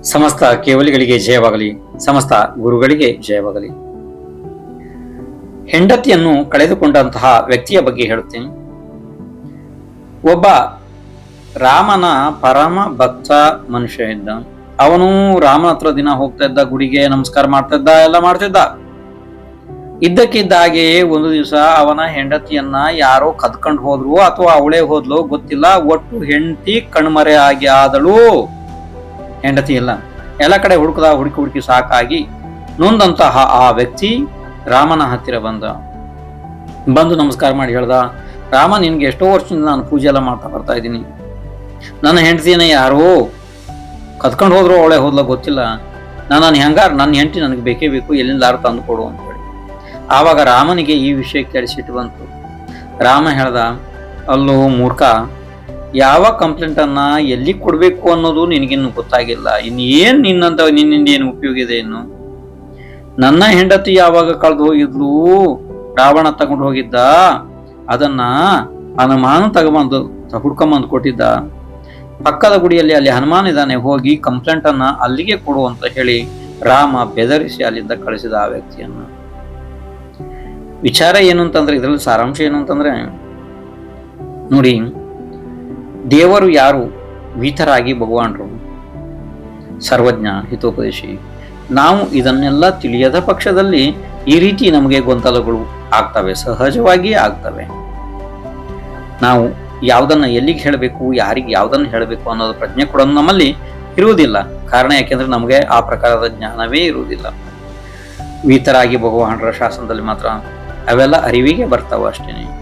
ಸಮಸ್ತ ಕೇವಲಿಗಳಿಗೆ ಜಯವಾಗಲಿ, ಸಮಸ್ತ ಗುರುಗಳಿಗೆ ಜಯವಾಗಲಿ. ಹೆಂಡತಿಯನ್ನು ಕಳೆದುಕೊಂಡಂತಹ ವ್ಯಕ್ತಿಯ ಬಗ್ಗೆ ಹೇಳುತ್ತೇನೆ. ಒಬ್ಬ ರಾಮನ ಪರಮ ಭಕ್ತ ಮನುಷ್ಯ ಇದ್ದ. ಅವನು ರಾಮನ ಹತ್ರ ದಿನ ಹೋಗ್ತಾ ಇದ್ದ, ಗುಡಿಗೆ ನಮಸ್ಕಾರ ಮಾಡ್ತಾ ಇದ್ದ, ಎಲ್ಲ ಮಾಡ್ತಿದ್ದ. ಇದ್ದಕ್ಕಿದ್ದಾಗೆ ಒಂದು ದಿವಸ ಅವನ ಹೆಂಡತಿಯನ್ನ ಯಾರೋ ಕದ್ಕೊಂಡು ಹೋದ್ರು ಅಥವಾ ಅವಳೇ ಹೋದ್ಲು ಗೊತ್ತಿಲ್ಲ. ಒಟ್ಟು ಹೆಂಡತಿ ಕಣ್ಮರೆ ಆಗಿ ಆದಳು. ಹೆಂಡತಿ ಎಲ್ಲ ಕಡೆ ಹುಡುಕಿ ಸಾಕಾಗಿ ನೊಂದಂತಹ ಆ ವ್ಯಕ್ತಿ ರಾಮನ ಹತ್ತಿರ ಬಂದು ನಮಸ್ಕಾರ ಮಾಡಿ ಹೇಳ್ದ, ರಾಮ, ನಿನ್ಗೆ ಎಷ್ಟೋ ವರ್ಷದಿಂದ ನಾನು ಪೂಜೆ ಎಲ್ಲ ಮಾಡ್ತಾ ಬರ್ತಾ ಇದ್ದೀನಿ. ನನ್ನ ಹೆಂಡತಿನ ಯಾರೋ ಕದ್ಕೊಂಡು ಹೋದ್ರು, ಅವಳೇ ಹೋದ್ಲ ಗೊತ್ತಿಲ್ಲ. ನನ್ನ ಹೆಂಡತಿ ನನಗೆ ಬೇಕೇ ಬೇಕು, ಎಲ್ಲಿಂದಾರು ತಂದು ಕೊಡು ಅಂತ ಹೇಳಿ. ಆವಾಗ ರಾಮನಿಗೆ ಈ ವಿಷಯ ಕೇಳಿಸಿಟ್ಟು ಬಂತು. ರಾಮ ಹೇಳ್ದ, ಅಲ್ಲೋ ಮೂರ್ಖ, ಯಾವ ಕಂಪ್ಲೇಂಟ್ ಅನ್ನ ಎಲ್ಲಿ ಕೊಡ್ಬೇಕು ಅನ್ನೋದು ನಿನಗಿನ್ನು ಗೊತ್ತಾಗಿಲ್ಲ. ನಿನ್ನಿಂದ ಏನು ಉಪಯೋಗ ಇದೆ? ಇನ್ನು ನನ್ನ ಹೆಂಡತಿ ಯಾವಾಗ ಕಳೆದು ಹೋಗಿದ್ಲು, ರಾವಣ ತಗೊಂಡು ಹೋಗಿದ್ದ, ಅದನ್ನ ಹನುಮಾನ ಹುಡ್ಕೊಂಬಂದು ಕೊಟ್ಟಿದ್ದ. ಪಕ್ಕದ ಗುಡಿಯಲ್ಲಿ ಅಲ್ಲಿ ಹನುಮಾನ್ ಇದ್ದಾನೆ, ಹೋಗಿ ಕಂಪ್ಲೇಂಟ್ ಅನ್ನ ಅಲ್ಲಿಗೆ ಕೊಡು ಅಂತ ಹೇಳಿ ರಾಮ ಬೆದರಿಸಿ ಅಲ್ಲಿಂದ ಕಳಿಸಿದ ಆ ವ್ಯಕ್ತಿಯನ್ನ. ವಿಚಾರ ಏನು ಅಂತಂದ್ರೆ, ಇದರಲ್ಲಿ ಸಾರಾಂಶ ಏನು ಅಂತಂದ್ರೆ ನೋಡಿ, ದೇವರು ಯಾರು? ವೀತರಾಗಿ ಭಗವಾನರು, ಸರ್ವಜ್ಞ, ಹಿತೋಪದೇಶಿ. ನಾವು ಇದನ್ನೆಲ್ಲ ತಿಳಿಯದ ಪಕ್ಷದಲ್ಲಿ ಈ ರೀತಿ ನಮಗೆ ಗೊಂದಲಗಳು ಆಗ್ತವೆ, ಸಹಜವಾಗಿ ಆಗ್ತವೆ. ನಾವು ಯಾವುದನ್ನ ಎಲ್ಲಿಗೆ ಹೇಳಬೇಕು, ಯಾರಿಗೆ ಯಾವುದನ್ನು ಹೇಳಬೇಕು ಅನ್ನೋದು ಪ್ರಜ್ಞೆ ಕೂಡ ನಮ್ಮಲ್ಲಿ ಇರುವುದಿಲ್ಲ. ಕಾರಣ ಯಾಕೆಂದ್ರೆ ನಮಗೆ ಆ ಪ್ರಕಾರದ ಜ್ಞಾನವೇ ಇರುವುದಿಲ್ಲ. ವೀತರಾಗಿ ಭಗವಾನರ ಶಾಸನದಲ್ಲಿ ಮಾತ್ರ ಅವೆಲ್ಲ ಅರಿವಿಗೆ ಬರ್ತಾವ ಅಷ್ಟೇನೆ.